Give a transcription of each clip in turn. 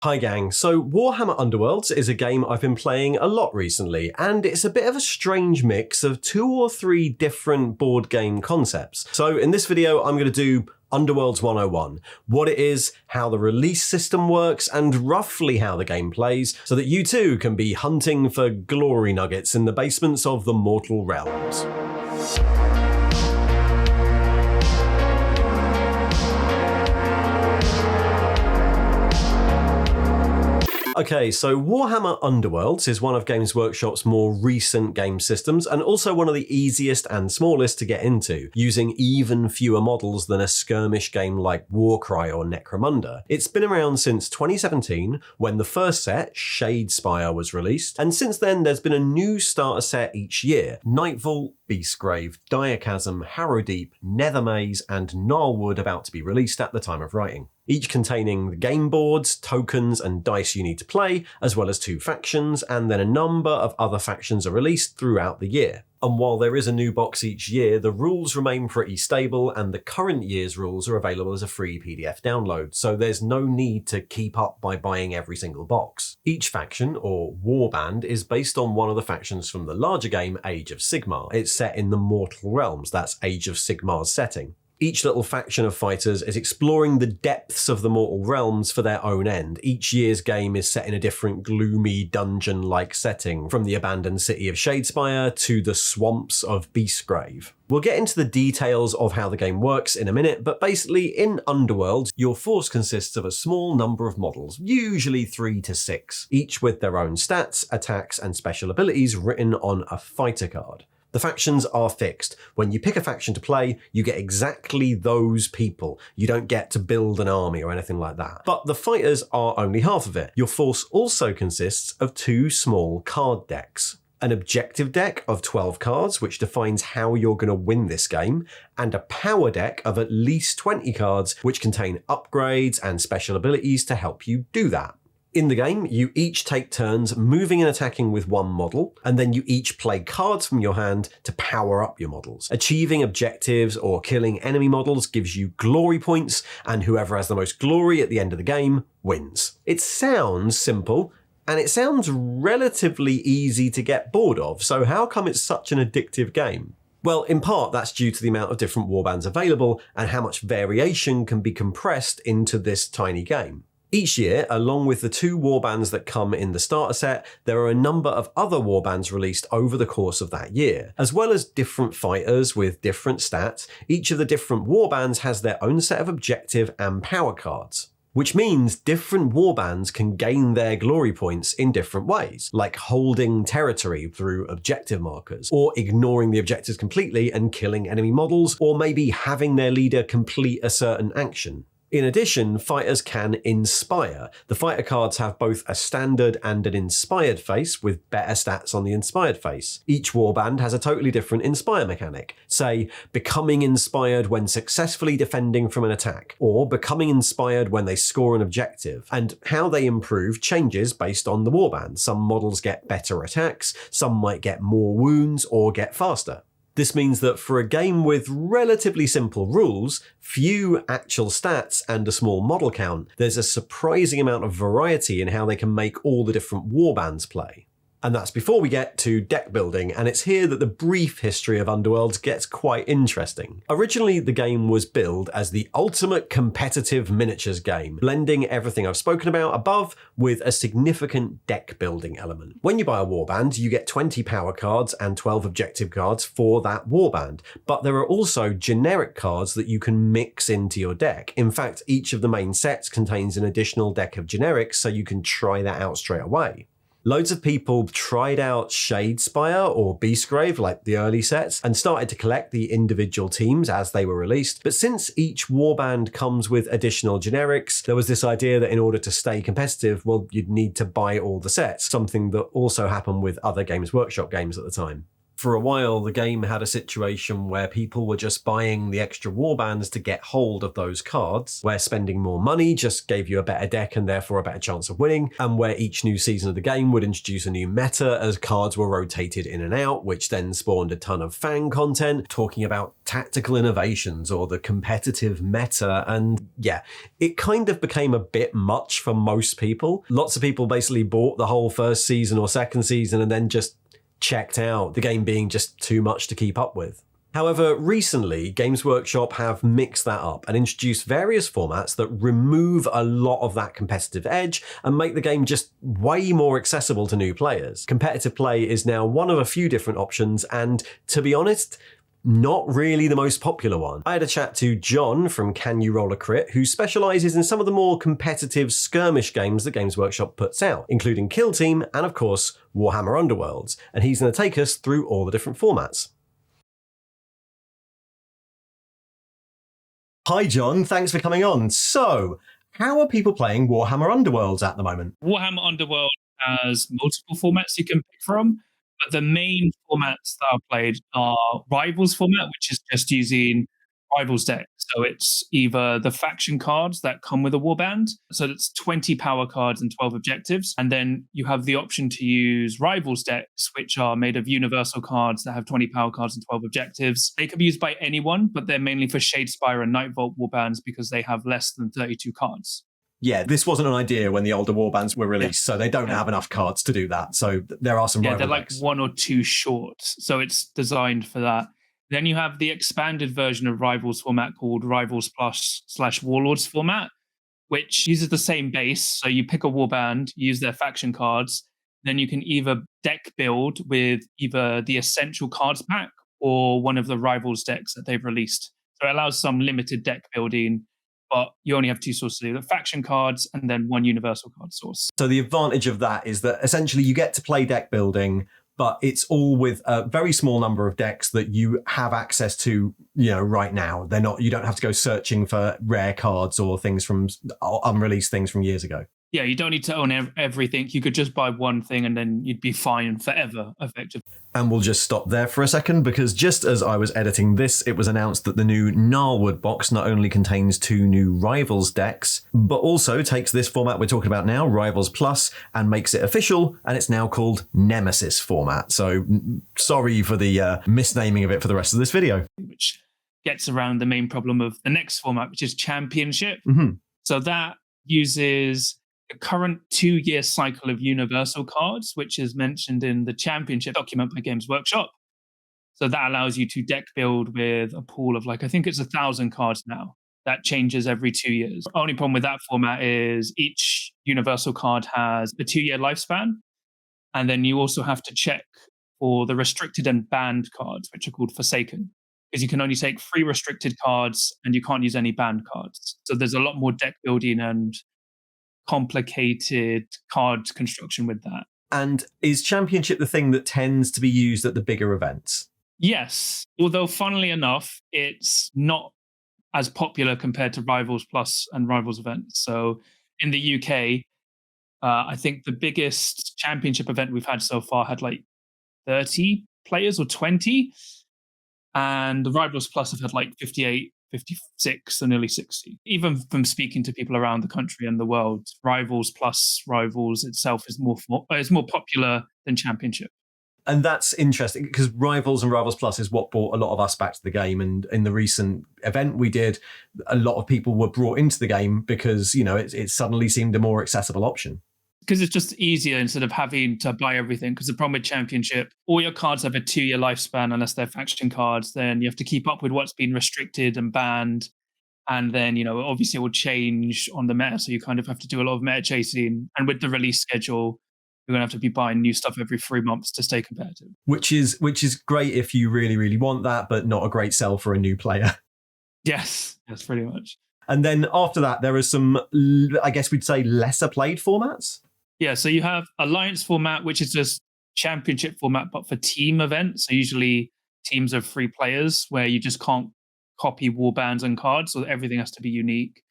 Hi gang, so Warhammer Underworlds is a game I've been playing a lot recently, and it's a bit of a strange mix of 2 or 3 different board game concepts. So in this video I'm going to do Underworlds 101, what it is, how the release system works, and roughly how the game plays, so that you too can be hunting for glory nuggets in the basements of the mortal realms. Okay, so Warhammer Underworlds is one of Games Workshop's more recent game systems, and also one of the easiest and smallest to get into, using even fewer models than a skirmish game like Warcry or Necromunda. It's been around since 2017, when the first set, Shadespire, was released, and since then there's been a new starter set each year: Nightvault, Beastgrave, Diachasm, Harrowdeep, Nethermaze, and Gnarlwood about to be released at the time of writing, each containing the game boards, tokens, and dice you need to play, as well as 2 factions, and then a number of other factions are released throughout the year. And while there is a new box each year, the rules remain pretty stable, and the current year's rules are available as a free PDF download, so there's no need to keep up by buying every single box. Each faction, or warband, is based on one of the factions from the larger game Age of Sigmar. It's set in the Mortal Realms, that's Age of Sigmar's setting. Each little faction of fighters is exploring the depths of the mortal realms for their own end. Each year's game is set in a different gloomy dungeon-like setting, from the abandoned city of Shadespire to the swamps of Beastgrave. We'll get into the details of how the game works in a minute, but basically in Underworld, your force consists of a small number of models, usually 3 to 6, each with their own stats, attacks, and special abilities written on a fighter card. The factions are fixed. When you pick a faction to play, you get exactly those people. You don't get to build an army or anything like that. But the fighters are only half of it. Your force also consists of 2 small card decks: an objective deck of 12 cards, which defines how you're going to win this game, and a power deck of at least 20 cards, which contain upgrades and special abilities to help you do that. In the game, you each take turns moving and attacking with one model, and then you each play cards from your hand to power up your models. Achieving objectives or killing enemy models gives you glory points, and whoever has the most glory at the end of the game wins. It sounds simple, and it sounds relatively easy to get bored of, so how come it's such an addictive game? Well, in part that's due to the amount of different warbands available and how much variation can be compressed into this tiny game. Each year, along with the 2 warbands that come in the starter set, there are a number of other warbands released over the course of that year. As well as different fighters with different stats, each of the different warbands has their own set of objective and power cards, which means different warbands can gain their glory points in different ways, like holding territory through objective markers, or ignoring the objectives completely and killing enemy models, or maybe having their leader complete a certain action. In addition, fighters can inspire. The fighter cards have both a standard and an inspired face, with better stats on the inspired face. Each warband has a totally different inspire mechanic, say, becoming inspired when successfully defending from an attack, or becoming inspired when they score an objective, and how they improve changes based on the warband. Some models get better attacks, some might get more wounds, or get faster. This means that for a game with relatively simple rules, few actual stats, and a small model count, there's a surprising amount of variety in how they can make all the different warbands play. And that's before we get to deck building, and it's here that the brief history of Underworlds gets quite interesting. Originally, the game was billed as the ultimate competitive miniatures game, blending everything I've spoken about above with a significant deck building element. When you buy a warband, you get 20 power cards and 12 objective cards for that warband, but there are also generic cards that you can mix into your deck. In fact, each of the main sets contains an additional deck of generics, so you can try that out straight away. Loads of people tried out Shadespire or Beastgrave, like the early sets, and started to collect the individual teams as they were released. But since each warband comes with additional generics, there was this idea that in order to stay competitive, well, you'd need to buy all the sets, something that also happened with other Games Workshop games at the time. For a while, the game had a situation where people were just buying the extra warbands to get hold of those cards, where spending more money just gave you a better deck and therefore a better chance of winning, and where each new season of the game would introduce a new meta as cards were rotated in and out, which then spawned a ton of fan content talking about tactical innovations or the competitive meta. And yeah, it kind of became a bit much for most people. Lots of people basically bought the whole first season or second season and then just checked out, the game being just too much to keep up with. However, recently, Games Workshop have mixed that up and introduced various formats that remove a lot of that competitive edge and make the game just way more accessible to new players. Competitive play is now one of a few different options, and to be honest, not really the most popular one. I had a chat to John from Can You Roll a Crit, who specialises in some of the more competitive skirmish games that Games Workshop puts out, including Kill Team and, of course, Warhammer Underworlds, and he's going to take us through all the different formats. Hi John, thanks for coming on. So, how are people playing Warhammer Underworlds at the moment? Warhammer Underworld has multiple formats you can pick from, but the main formats that are played are Rivals format, which is just using Rivals deck. So it's either the faction cards that come with a warband, so that's 20 power cards and 12 objectives, and then you have the option to use Rivals decks, which are made of universal cards that have 20 power cards and 12 objectives. They can be used by anyone, but they're mainly for Shadespire and Nightvault warbands because they have less than 32 cards. Yeah, this wasn't an idea when the older warbands were released, so they don't have enough cards to do that. So there are some rival they're like decks. one or two short, so it's designed for that. Then you have the expanded version of Rivals format called Rivals Plus / Warlords format, which uses the same base. So you pick a warband, use their faction cards, then you can either deck build with either the essential cards pack or one of the Rivals decks that they've released. So it allows some limited deck building, but you only have two sources to do, the faction cards and then one universal card source. So the advantage of that is that essentially you get to play deck building, but it's all with a very small number of decks that you have access to, right now. You don't have to go searching for rare cards or things from unreleased things from years ago. Yeah, you don't need to own everything. You could just buy one thing and then you'd be fine forever, effectively. And we'll just stop there for a second, because just as I was editing this, it was announced that the new Gnarlwood box not only contains 2 new Rivals decks, but also takes this format we're talking about now, Rivals Plus, and makes it official, and it's now called Nemesis format. So sorry for the misnaming of it for the rest of this video. Which gets around the main problem of the next format, which is Championship. Mm-hmm. So that uses the current 2-year cycle of universal cards, which is mentioned in the Championship document by Games Workshop. So that allows you to deck build with a pool of I think it's 1,000 cards now. That changes every 2 years. Only problem with that format is each universal card has a 2-year lifespan. And then you also have to check for the restricted and banned cards, which are called Forsaken, because you can only take 3 restricted cards and you can't use any banned cards. So there's a lot more deck building and complicated card construction with that. And is Championship the thing that tends to be used at the bigger events? Yes, although funnily enough, it's not as popular compared to Rivals Plus and Rivals events. So in the UK, I think the biggest Championship event we've had so far had 30 players or 20. And the Rivals Plus have had 58, 56, and nearly 60. Even from speaking to people around the country and the world, Rivals Plus Rivals itself is more popular than Championship. And that's interesting, because Rivals and Rivals Plus is what brought a lot of us back to the game. And in the recent event we did, a lot of people were brought into the game because, it suddenly seemed a more accessible option. Because it's just easier instead of having to buy everything. Because the problem with Championship, all your cards have a 2-year lifespan unless they're faction cards. Then you have to keep up with what's been restricted and banned. And then, obviously it will change on the meta. So you kind of have to do a lot of meta chasing. And with the release schedule, you're going to have to be buying new stuff every 3 months to stay competitive. Which is great if you really, really want that, but not a great sell for a new player. Yes, pretty much. And then after that, there are some, I guess we'd say, lesser played formats. Yeah, so you have Alliance format, which is just Championship format, but for team events. So usually teams of 3 players where you just can't copy warbands and cards, so everything has to be unique.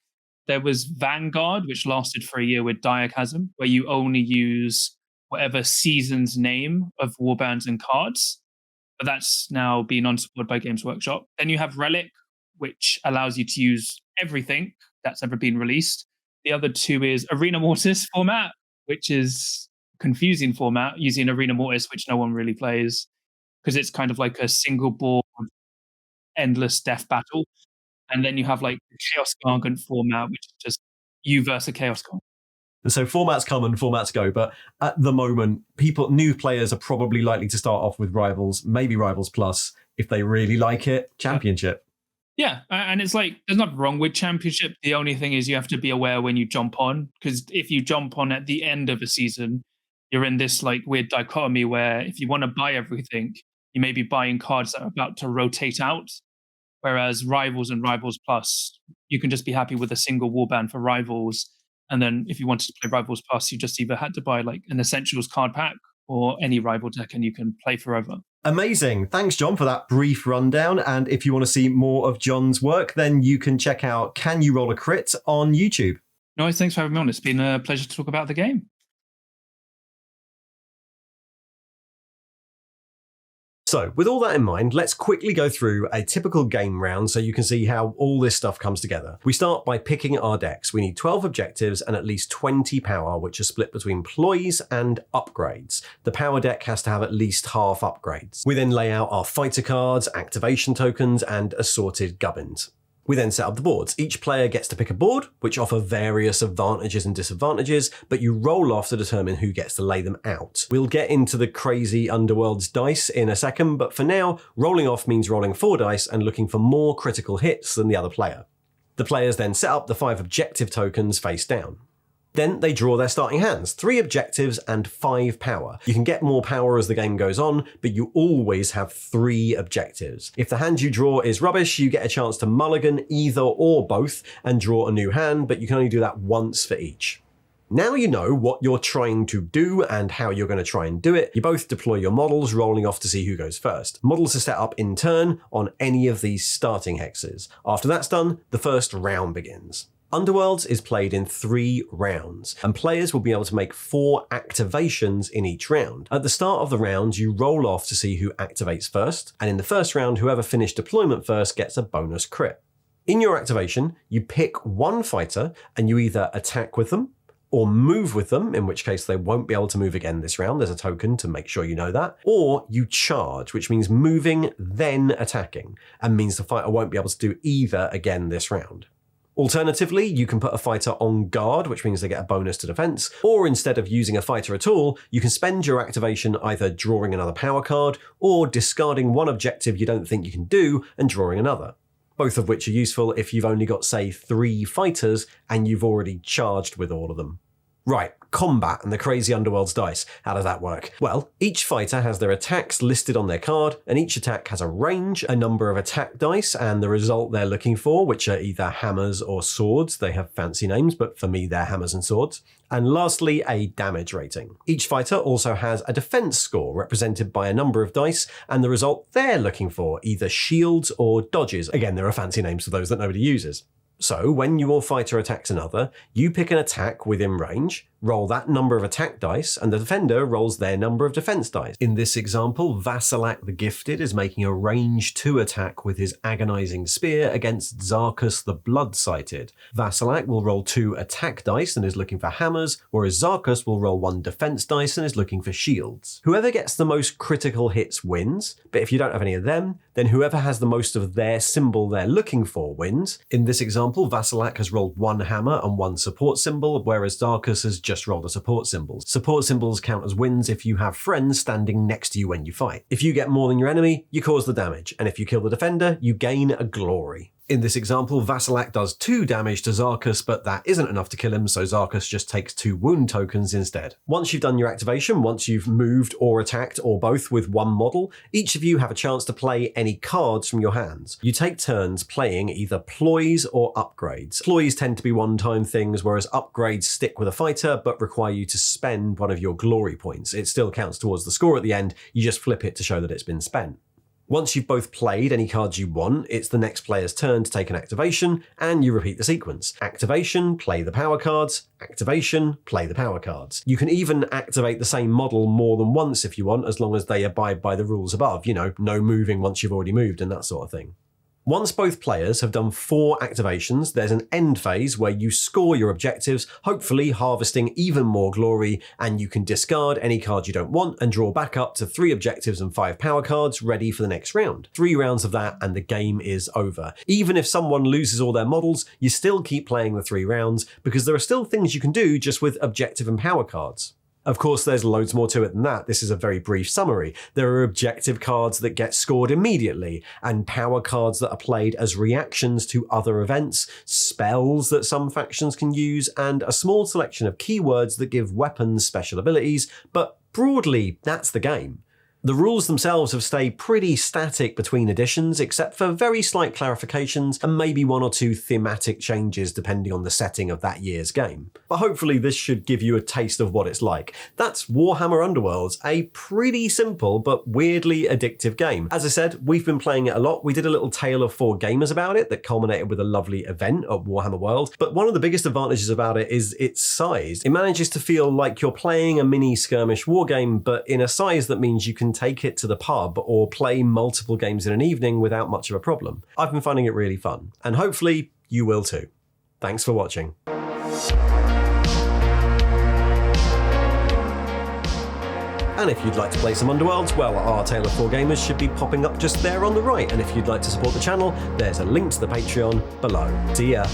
There was Vanguard, which lasted for a year with Diachasm, where you only use whatever season's name of warbands and cards. but that's now been unsupported by Games Workshop. Then you have Relic, which allows you to use everything that's ever been released. The other two is Arena Mortis format, which is confusing format using Arena Mortis, which no one really plays because it's kind of like a single board, endless death battle. And then you have like the Chaos Gargant format, which is just you versus a Chaos Gargant. And so formats come and formats go, but at the moment, new players are probably likely to start off with Rivals, maybe Rivals Plus, if they really like it, Championship. Yeah, and it's like, there's nothing wrong with Championship. The only thing is you have to be aware when you jump on, because if you jump on at the end of a season, you're in this like weird dichotomy where if you want to buy everything, you may be buying cards that are about to rotate out. Whereas Rivals and Rivals Plus, you can just be happy with a single warband for Rivals. And then if you wanted to play Rivals Plus, you just either had to buy like an Essentials card pack or any rival deck and you can play forever. Amazing. Thanks, John, for that brief rundown. And if you want to see more of John's work, then you can check out Can You Roll a Crit on YouTube. No, thanks for having me on. It's been a pleasure to talk about the game. So, with all that in mind, let's quickly go through a typical game round so you can see how all this stuff comes together. We start by picking our decks. We need 12 objectives and at least 20 power, which are split between ploys and upgrades. The power deck has to have at least half upgrades. We then lay out our fighter cards, activation tokens, and assorted gubbins. We then set up the boards. Each player gets to pick a board, which offer various advantages and disadvantages, but you roll off to determine who gets to lay them out. We'll get into the crazy Underworld's dice in a second, but for now, rolling off means rolling 4 dice and looking for more critical hits than the other player. The players then set up the 5 objective tokens face down. Then they draw their starting hands, 3 objectives and 5 power. You can get more power as the game goes on, but you always have 3 objectives. If the hand you draw is rubbish, you get a chance to mulligan either or both and draw a new hand, but you can only do that once for each. Now you know what you're trying to do and how you're going to try and do it. You both deploy your models, rolling off to see who goes first. Models are set up in turn on any of these starting hexes. After that's done, the first round begins. Underworlds is played in 3 rounds, and players will be able to make 4 activations in each round. At the start of the round, you roll off to see who activates first, and in the first round, whoever finished deployment first gets a bonus crit. In your activation, you pick 1 fighter, and you either attack with them, or move with them, in which case they won't be able to move again this round. There's a token to make sure you know that. Or you charge, which means moving, then attacking, and means the fighter won't be able to do either again this round. Alternatively, you can put a fighter on guard, which means they get a bonus to defense, or instead of using a fighter at all, you can spend your activation either drawing another power card or discarding one objective you don't think you can do and drawing another. Both of which are useful if you've only got, say, 3 fighters and you've already charged with all of them. Right, combat and the crazy Underworld's dice. How does that work? Well, each fighter has their attacks listed on their card, and each attack has a range, a number of attack dice, and the result they're looking for, which are either hammers or swords. They have fancy names, but for me, they're hammers and swords. And lastly, a damage rating. Each fighter also has a defense score represented by a number of dice, and the result they're looking for, either shields or dodges. Again, there are fancy names for those that nobody uses. So when your fighter attacks another, you pick an attack within range, roll that number of attack dice, and the defender rolls their number of defense dice. In this example, Vasilak the Gifted is making a range 2 attack with his agonizing spear against Zarkus the Blood-Sighted. Vasilak will roll 2 attack dice and is looking for hammers, whereas Zarkus will roll 1 defense dice and is looking for shields. Whoever gets the most critical hits wins, but if you don't have any of them, then whoever has the most of their symbol they're looking for wins. In this example, Vasilak has rolled 1 hammer and 1 support symbol, whereas Zarkus has just rolled a support symbol. Support symbols count as wins if you have friends standing next to you when you fight. If you get more than your enemy, you cause the damage, and if you kill the defender, you gain a glory. In this example, Vasilak does 2 damage to Zarkus, but that isn't enough to kill him, so Zarkus just takes 2 wound tokens instead. Once you've done your activation, once you've moved or attacked or both with 1 model, each of you have a chance to play any cards from your hands. You take turns playing either ploys or upgrades. Ploys tend to be one-time things, whereas upgrades stick with a fighter but require you to spend one of your glory points. It still counts towards the score at the end, you just flip it to show that it's been spent. Once you've both played any cards you want, it's the next player's turn to take an activation, and you repeat the sequence. Activation, play the power cards. Activation, play the power cards. You can even activate the same model more than once if you want, as long as they abide by the rules above. No moving once you've already moved and that sort of thing. Once both players have done 4 activations, there's an end phase where you score your objectives, hopefully harvesting even more glory, and you can discard any card you don't want and draw back up to 3 objectives and 5 power cards ready for the next round. 3 rounds of that and the game is over. Even if someone loses all their models, you still keep playing the 3 rounds because there are still things you can do just with objective and power cards. Of course, there's loads more to it than that. This is a very brief summary. There are objective cards that get scored immediately, and power cards that are played as reactions to other events, spells that some factions can use, and a small selection of keywords that give weapons special abilities, but broadly, that's the game. The rules themselves have stayed pretty static between editions, except for very slight clarifications and maybe 1 or 2 thematic changes depending on the setting of that year's game. But hopefully this should give you a taste of what it's like. That's Warhammer Underworlds, a pretty simple but weirdly addictive game. As I said, we've been playing it a lot. We did a little tale of 4 gamers about it that culminated with a lovely event at Warhammer World, but one of the biggest advantages about it is its size. It manages to feel like you're playing a mini skirmish wargame, but in a size that means you can take it to the pub or play multiple games in an evening without much of a problem. I've been finding it really fun, and hopefully you will too. Thanks for watching. And if you'd like to play some Underworlds, well, our Tale of 4 Gamers should be popping up just there on the right. And if you'd like to support the channel, there's a link to the Patreon below. See ya.